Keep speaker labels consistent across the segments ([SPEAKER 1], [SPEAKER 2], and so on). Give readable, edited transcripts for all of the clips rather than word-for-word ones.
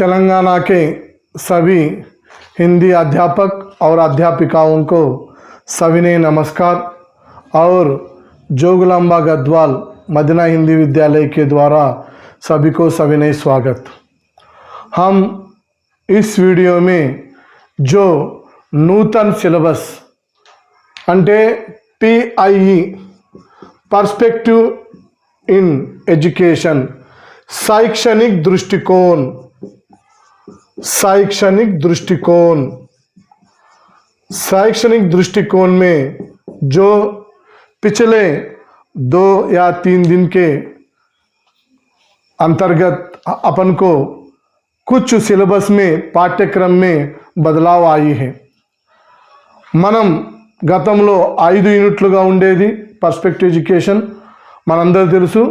[SPEAKER 1] तेलंगाना के सभी हिंदी अध्यापक और अध्यापिकाओं को सविनय नमस्कार और जोगलांबा गद्वाल मदीना हिंदी विद्यालय के द्वारा सभी को सविनय स्वागत। हम इस वीडियो में जो नूतन सिलेबस अंटे PIE पर्सपेक्टिव इन एजुकेशन शैक्षणिक दृष्टिकोण में जो पिछले 2 या 3 दिन के अंतर्गत अपन को कुछ सिलेबस में पाठ्यक्रम में बदलाव आई है। మనం గతంలో 5 యూనిట్లుగా ఉండేది పర్స్పెక్టివ్ ఎడ్యుకేషన్, మనందరూ తెలుసు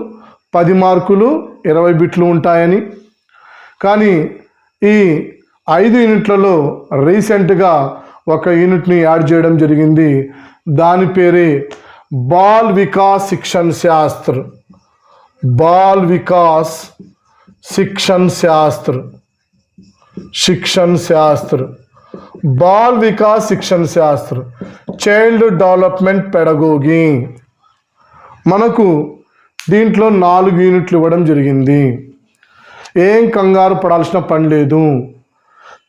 [SPEAKER 1] 10 మార్కులు 20 బిట్లు ఉంటాయని. కానీ ఈ 5 యూనిట్లలో రీసెంట్గా ఒక యూనిట్ని యాడ్ చేయడం జరిగింది. దాని పేరే బాల్ వికాస్ శిక్షణ శాస్త్ర. బాల్ వికాస్ शिक्षण शास्त्र बाल विकास शिक्षण शास्त्र చైల్డ్ డెవలప్మెంట్ పెడగోగి. మనకు దీంట్లో 4 యూనిట్లు ఇవ్వడం జరిగింది. ఏం కంగారు పడాల్సిన పని లేదు,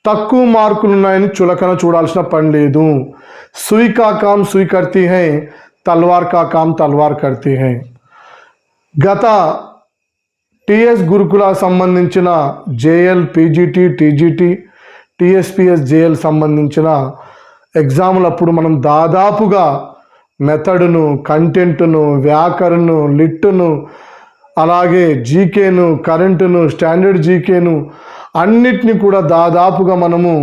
[SPEAKER 1] తక్కువ మార్కులు ఉన్నాయని చులకన చూడాల్సిన పని లేదు. సుई का काम सुई करती है, तलवार का काम तलवार करती है. గత టిఎస్ గురుకుల సంబంధించిన JL, PGT, TGT, TSPS, JL సంబంధించిన ఎగ్జామ్లప్పుడు మనం దాదాపుగా మెథడ్ను, కంటెంట్ను, వ్యాకరణను, లిట్టును, అలాగే జీకేను, కరెంటును, స్టాండర్డ్ జీకేను అన్నిటిని కూడా దాదాపుగా మనము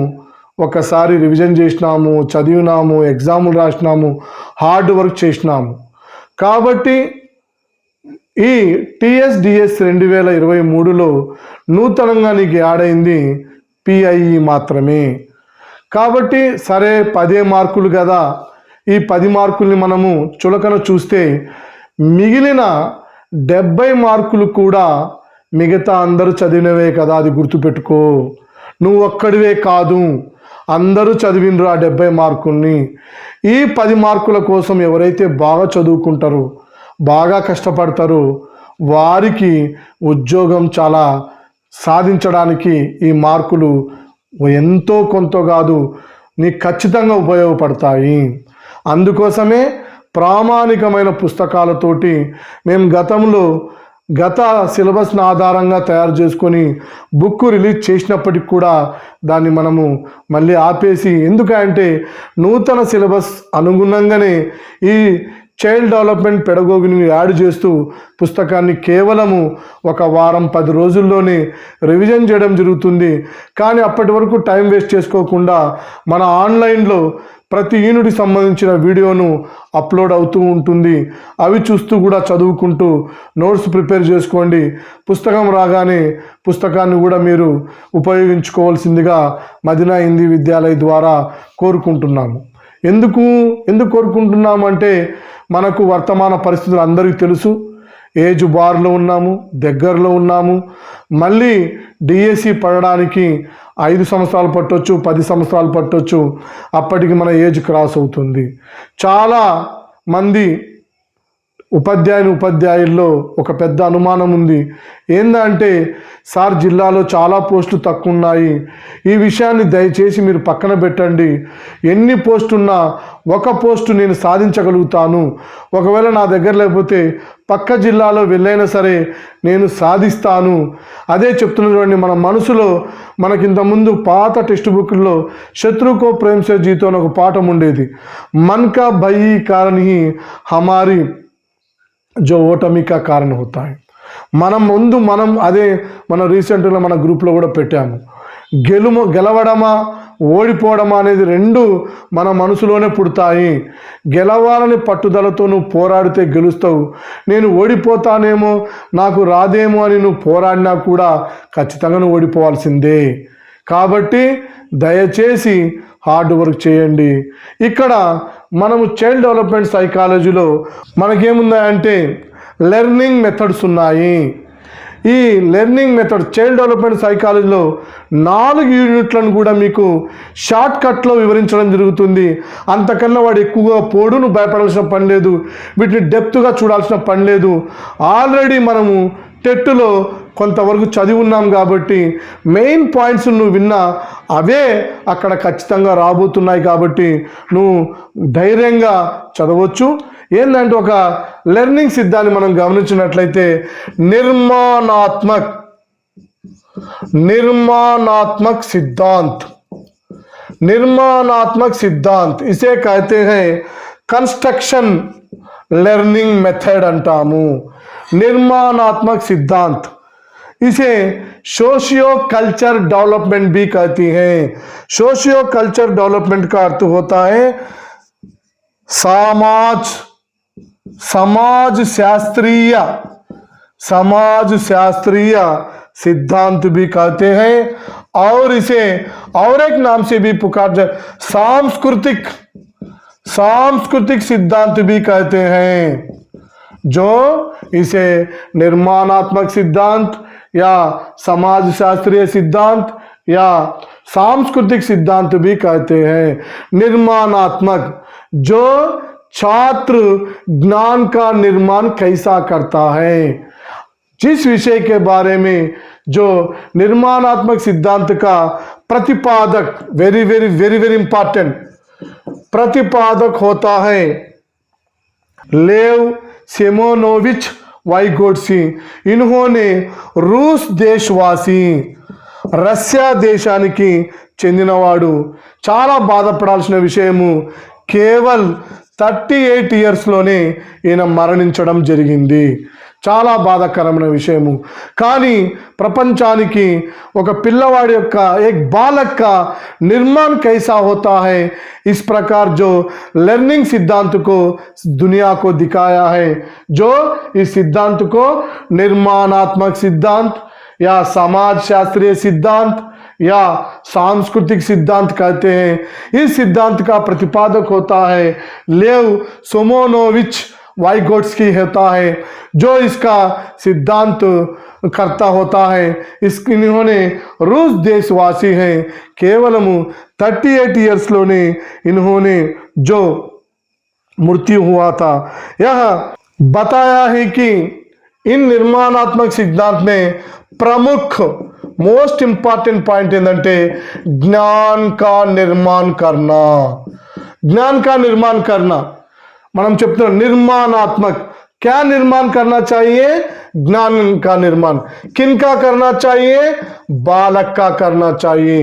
[SPEAKER 1] ఒకసారి రివిజన్ చేసినాము, చదివినాము, ఎగ్జాములు రాసినాము, హార్డ్ వర్క్ చేసినాము. కాబట్టి ఈ TSDS 2023లో నూతనంగా నీకు యాడ్ అయింది PIE మాత్రమే. కాబట్టి సరే 10 మార్కులు కదా, ఈ 10 మార్కుల్ని మనము చులకన చూస్తే మిగిలిన 70 మార్కులు కూడా మిగతా అందరూ చదివినవే కదా, అది గుర్తుపెట్టుకో. నువ్వు ఒక్కడివే కాదు, అందరూ చదివినరు ఆ 70 మార్కుల్ని. ఈ 10 మార్కుల కోసం ఎవరైతే బాగా చదువుకుంటారో, బాగా కష్టపడతారో వారికి ఉద్యోగం చాలా సాధించడానికి ఈ మార్కులు ఎంతో కొంత కాదు, నీకు ఖచ్చితంగా ఉపయోగపడతాయి. అందుకోసమే ప్రామాణికమైన పుస్తకాలతోటి మేము గత సిలబస్ని ఆధారంగా తయారు చేసుకొని బుక్ రిలీజ్ చేసినప్పటికి కూడా దాన్ని మనము మళ్ళీ ఆపేసి, ఎందుకంటే నూతన సిలబస్ అనుగుణంగానే ఈ చైల్డ్ డెవలప్మెంట్ పెడగోగిని యాడ్ చేస్తూ పుస్తకాన్ని కేవలము 1 వారం 10 రోజుల్లోనే రివిజన్ చేయడం జరుగుతుంది. కానీ అప్పటి వరకు టైం వేస్ట్ చేసుకోకుండా మన ఆన్లైన్లో ప్రతి యూనిట్కి సంబంధించిన వీడియోను అప్లోడ్ అవుతూ ఉంటుంది. అవి చూస్తూ కూడా చదువుకుంటూ నోట్స్ ప్రిపేర్ చేసుకోండి. పుస్తకం రాగానే పుస్తకాన్ని కూడా మీరు ఉపయోగించుకోవాల్సిందిగా మదీనా హిందీ విద్యాలయ ద్వారా కోరుకుంటున్నాము. ఎందుకు కోరుకుంటున్నామంటే మనకు వర్తమాన పరిస్థితులు అందరికీ తెలుసు. ఏజ్ బార్లో ఉన్నాము, దగ్గరలో ఉన్నాము. మళ్ళీ డిఎస్సి పడడానికి 5 సంవత్సరాలు పట్టొచ్చు, 10 సంవత్సరాలు పట్టొచ్చు. అప్పటికి మన ఏజ్ క్రాస్ అవుతుంది. చాలా మంది ఉపాధ్యాయుల్లో ఒక పెద్ద అనుమానం ఉంది. ఏందంటే, సార్ జిల్లాలో చాలా పోస్టులు తక్కువ ఉన్నాయి, ఈ విషయాన్ని దయచేసి మీరు పక్కన పెట్టండి. ఎన్ని పోస్టున్నా 1 పోస్టు నేను సాధించగలుగుతాను. ఒకవేళ నా దగ్గర లేకపోతే పక్క జిల్లాలో వెళ్ళైనా సరే నేను సాధిస్తాను. అదే చెప్తున్నటువంటి మన మనసులో మనకింతకుముందు పాత టెక్స్ట్ బుక్లో శత్రుకో ప్రేమ్ సే జీతో అని ఒక పాఠం ఉండేది. మన్ కా భయి కారణ్ హీ హమారీ जो ఓటమి కా కారణం అవుతాయి. మనం అదే మన రీసెంట్గా మన గ్రూప్లో కూడా పెట్టాము. గెలవడమా ఓడిపోవడమా అనేది 2 మన మనసులోనే పుడతాయి. గెలవాలని పట్టుదలతో నువ్వు పోరాడితే గెలుస్తావు. నేను ఓడిపోతానేమో, నాకు రాదేమో అని నువ్వు పోరాడినా కూడా ఖచ్చితంగా నువ్వు ఓడిపోవాల్సిందే. కాబట్టి దయచేసి హార్డ్ వర్క్ చేయండి. ఇక్కడ మనము చైల్డ్ డెవలప్మెంట్ సైకాలజీలో మనకేముందంటే లెర్నింగ్ మెథడ్స్ ఉన్నాయి. ఈ లెర్నింగ్ మెథడ్ చైల్డ్ డెవలప్మెంట్ సైకాలజీలో 4 యూనిట్లను కూడా మీకు షార్ట్ కట్లో వివరించడం జరుగుతుంది. అంతకన్నా వాడు ఎక్కువగా పోడును భయపడాల్సిన పని లేదు, వీటిని డెప్త్గా చూడాల్సిన పని లేదు. ఆల్రెడీ మనము టెట్లో కొంతవరకు చదివి ఉన్నాం కాబట్టి మెయిన్ పాయింట్స్ నువ్వు విన్నా అవే అక్కడ ఖచ్చితంగా రాబోతున్నాయి కాబట్టి నువ్వు ధైర్యంగా చదవచ్చు. ఏంటంటే ఒక లెర్నింగ్ సిద్ధాన్ని మనం గమనించినట్లయితే निर्माणात्मक सिद्धांत इसे कहते हैं कंस्ट्रक्शन लर्निंग मेथड अंटामु. निर्माणात्मक सिद्धांत इसे सोशियो कल्चर डेवलपमेंट भी कहती हैं. सोशियो कल्चर डेवलपमेंट का अर्थ होता है समाज शास्त्रीय सिद्धांत भी कहते हैं और इसे और एक नाम से भी पुकारते सांस्कृतिक सिद्धांत भी कहते हैं. जो इसे निर्माणात्मक सिद्धांत या समाज शास्त्रीय सिद्धांत या सांस्कृतिक सिद्धांत भी कहते हैं. निर्माणात्मक जो छात्र ज्ञान का निर्माण कैसा करता है, जिस विषय के बारे में जो निर्माणात्मक सिद्धांत का प्रतिपादक very very very very important प्रतिपादक होता है लेव सेमोनोविच वाइगोट्स्की. इन्होंने रूस देशवासी రష్యా దేశానికి చెందినవాడు. చాలా బాధపడాల్సిన విషయము కేవల్ 38 ఇయర్స్లోనే ఈయన మరణించడం జరిగింది. చాలా బాధాకరమైన విషయము. కానీ ప్రపంచానికి ఒక పిల్లవాడి యొక్క एक बालक का निर्माण कैसा होता है इस प्रकार जो लर्निंग सिद्धांत को दुनिया को दिखाया है. जो इस सिद्धांत को निर्माणात्मक सिद्धांत या समाज शास्त्रीय सिद्धांत या सांस्कृतिक सिद्धांत कहते हैं. इस सिद्धांत का प्रतिपादक होता है लेव सोमोनोविच वाइगोट्स्की होता है, जो इसका सिद्धांत करता होता है. इन्होंने रूस देशवासी हैं. केवल 38 इयर्सलोने इन्होंने जो मृत्यु हुआ था. यह बताया है कि इन निर्माणात्मक सिद्धांत में प्रमुख मोस्ट इंपॉर्टेंट पॉइंट ఏంటంటే ज्ञान का निर्माण करना. మనం చెప్తున్నాం निर्माणात्मक क्या निर्माण करना चाहिए? ज्ञान का निर्माण. किनका करना चाहिए? बालक का करना चाहिए.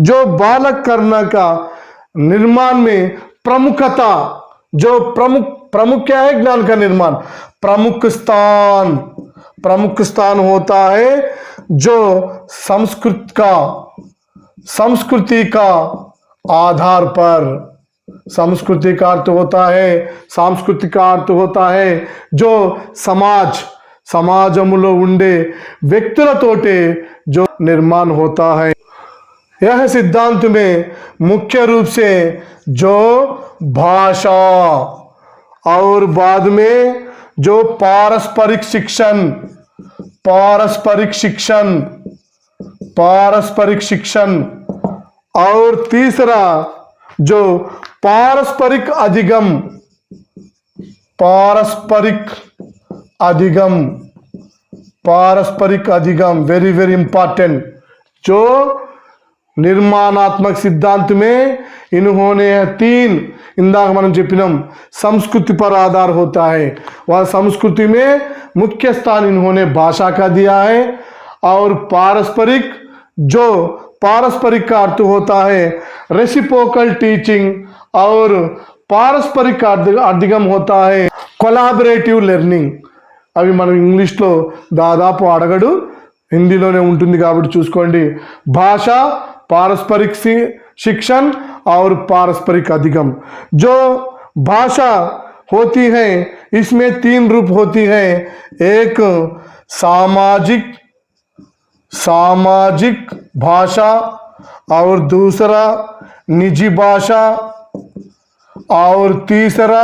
[SPEAKER 1] जो बालक करना का निर्माण में प्रमुखता जो प्रमुख क्या है? ज्ञान का निर्माण. प्रमुख स्थान होता है जो संस्कृति का आधार पर. संस्कृति का अर्थ होता है, सांस्कृतिक का अर्थ होता है जो సమాజములో ఉండే వ్యక్తులతోటే जो निर्माण होता है. यह सिद्धांत में मुख्य रूप से जो भाषा और बाद में जो पारस्परिक शिक्षण और तीसरा जो पारस्परिक अधिगम वेरी वेरी इंपॉर्टेंट. जो निर्माणात्मक सिद्धांत में इन्होंने 3 इंदाक మనం చెప్పినాం संस्कृति पर आधार होता है. वह संस्कृति में मुख्य स्थान इन्होंने भाषा का दिया है. और पारस्परिक का अर्थ होता है रेसिप्रोकल टीचिंग और पारस्परिक का अधिगम होता है कोलाबरेटिव लर्निंग. అవి మనం ఇంగ్లీష్లో దాదాపు అడగడు, హిందీలోనే ఉంటుంది కాబట్టి చూసుకోండి. భాష, पारस्परिक शिक्षण और पारस्परिक अधिगम. जो भाषा होती है इसमें 3 रूप होती है. एक सामाजिक भाषा और दूसरा निजी भाषा और तीसरा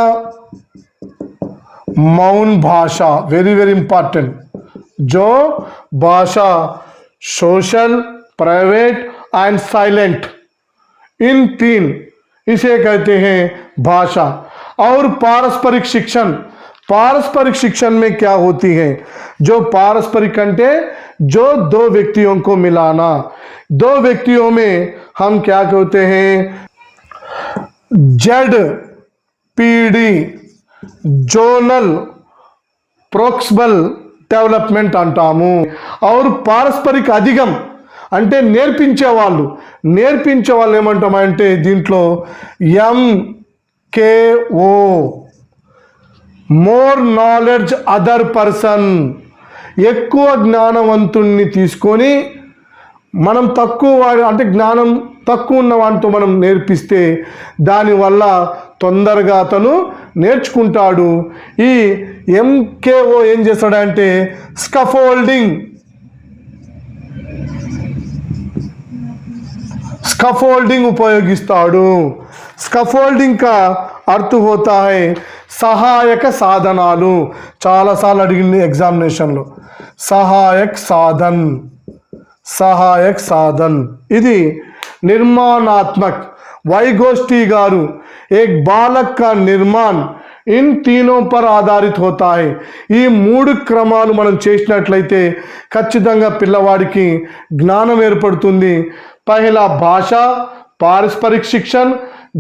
[SPEAKER 1] मौन भाषा. Very very important. जो भाषा सोशल, प्राइवेट एंड साइलेंट, इन तीन इसे कहते हैं भाषा। और पारस्परिक शिक्षण, पारस्परिक शिक्षण में क्या होती है? जो पारस्परिक कंटे जो दो व्यक्तियों को मिलाना, दो व्यक्तियों में हम क्या कहते हैं? जेड पीडी జోనల్ ప్రోక్సిమల్ డెవలప్మెంట్ అంటాము. और పారస్పరిక అధిగం అంటే నేర్పించే వాళ్ళు ఏమంటామంటే దీంట్లో MKO, more knowledge other person, ఎక్కువ జ్ఞానవంతుణ్ణి తీసుకొని మనం తక్కువ వాడు అంటే జ్ఞానం తక్కువ ఉన్న వాటితో మనం నేర్పిస్తే దానివల్ల తొందరగా అతను నేర్చుకుంటాడు. ఈ MKO ఏం చేస్తాడంటే स्कैफोल्डिंग ఉపయోగిస్తాడు. స్కఫోల్డింగ్ కా అర్థ హోతా హై సహాయక సాధనాలు. చాలాసార్లు అడిగింది ఎగ్జామినేషన్లో. సహాయక్ సాధన్ ఇది निर्माणात्मक. वाइगोस्टी गारू एक बालक का निर्माण इन तीनों पर आधारित होता है. ఈ మూడు క్రమాలు మనం చేసినట్లయితే ఖచ్చితంగా పిల్లవాడికి జ్ఞానం ఏర్పడుతుంది. పహలా భాష, పారస్పరిక శిక్షణ,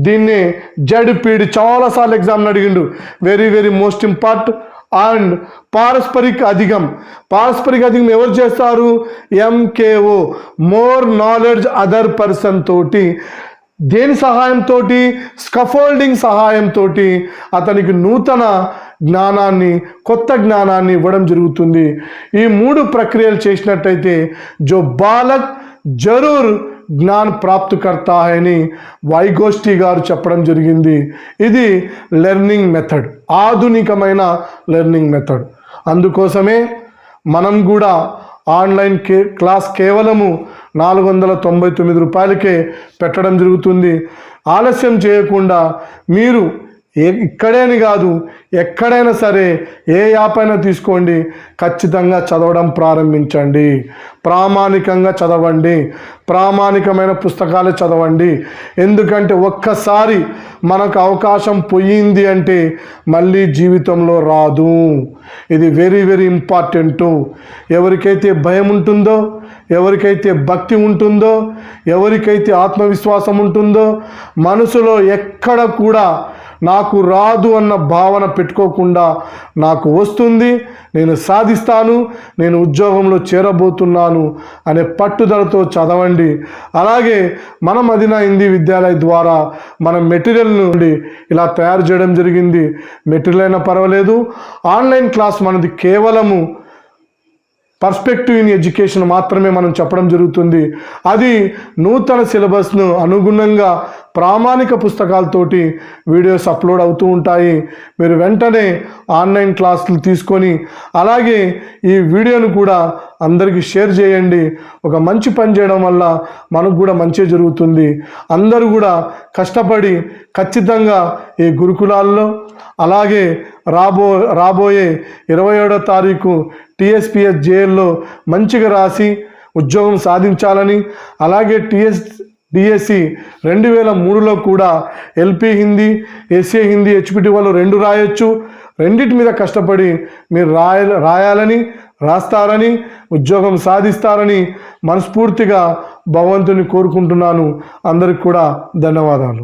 [SPEAKER 1] దీన్ని జడ్పీడి చాలాసార్లు ఎగ్జామ్లో అడిగిండు. Very very most important. And పారస్పరిక అధిగం ఎవరు చేస్తారు? MKO, more knowledge other person తోటి. దేని సహాయంతో? స్కఫోల్డింగ్ సహాయంతో అతనికి నూతన జ్ఞానాన్ని, కొత్త జ్ఞానాన్ని ఇవ్వడం జరుగుతుంది. ఈ మూడు ప్రక్రియలు చేసినట్టయితే జో బాలక్ జరూర్ జ్ఞాన్ ప్రాప్తు కర్తా అని వైగోష్ఠి గారు చెప్పడం జరిగింది. ఇది లెర్నింగ్ మెథడ్, ఆధునికమైన లెర్నింగ్ మెథడ్. అందుకోసమే మనం కూడా ఆన్లైన్ క్లాస్ కేవలము 499 రూపాయలకే పెట్టడం జరుగుతుంది. ఆలస్యం చేయకుండా మీరు ఇక్కడేని కాదు ఎక్కడైనా సరే ఏ యాప్ అయినా తీసుకోండి, ఖచ్చితంగా చదవడం ప్రారంభించండి. ప్రామాణికంగా చదవండి, ప్రామాణికమైన పుస్తకాలు చదవండి. ఎందుకంటే ఒక్కసారి మనకు అవకాశం పోయింది అంటే మళ్ళీ జీవితంలో రాదు. ఇది వెరీ వెరీ ఇంపార్టెంట్. ఎవరికైతే భయం ఉంటుందో, ఎవరికైతే భక్తి ఉంటుందో, ఎవరికైతే ఆత్మవిశ్వాసం ఉంటుందో, మనసులో ఎక్కడ కూడా నాకు రాదు అన్న భావన పెట్టుకోకుండా నాకు వస్తుంది, నేను సాధిస్తాను, నేను ఉద్యోగంలో చేరబోతున్నాను అనే పట్టుదలతో చదవండి. అలాగే మన మదీనా హిందీ విద్యాలయ ద్వారా మనం మెటీరియల్ నుండి ఇలా తయారు చేయడం జరిగింది. మెటీరియల్ అయినా పర్వాలేదు, ఆన్లైన్ క్లాస్ మనది కేవలము పర్స్పెక్టివ్ ఇన్ ఎడ్యుకేషన్ మాత్రమే మనం చెప్పడం జరుగుతుంది. అది నూతన సిలబస్ను అనుగుణంగా ప్రామాణిక పుస్తకాలతోటి వీడియోస్ అప్లోడ్ అవుతూ ఉంటాయి. మీరు వెంటనే ఆన్లైన్ క్లాసులు తీసుకొని అలాగే ఈ వీడియోను కూడా అందరికీ షేర్ చేయండి. ఒక మంచి పని చేయడం వల్ల మనకు కూడా మంచి జరుగుతుంది. అందరూ కూడా కష్టపడి ఖచ్చితంగా ఈ గురుకులాల్లో అలాగే రాబోయే 27వ తారీఖు TSPS జేఎల్లో మంచిగా రాసి ఉద్యోగం సాధించాలని, అలాగే DSC 2003లో కూడా LP Hindi, SA Hindi, HPT వాళ్ళు 2 రాయొచ్చు. రెండిటి మీద కష్టపడి మీరు రాయాలని, రాస్తారని, ఉద్యోగం సాధిస్తారని మనస్ఫూర్తిగా భగవంతుని కోరుకుంటున్నాను. అందరికి కూడా ధన్యవాదాలు.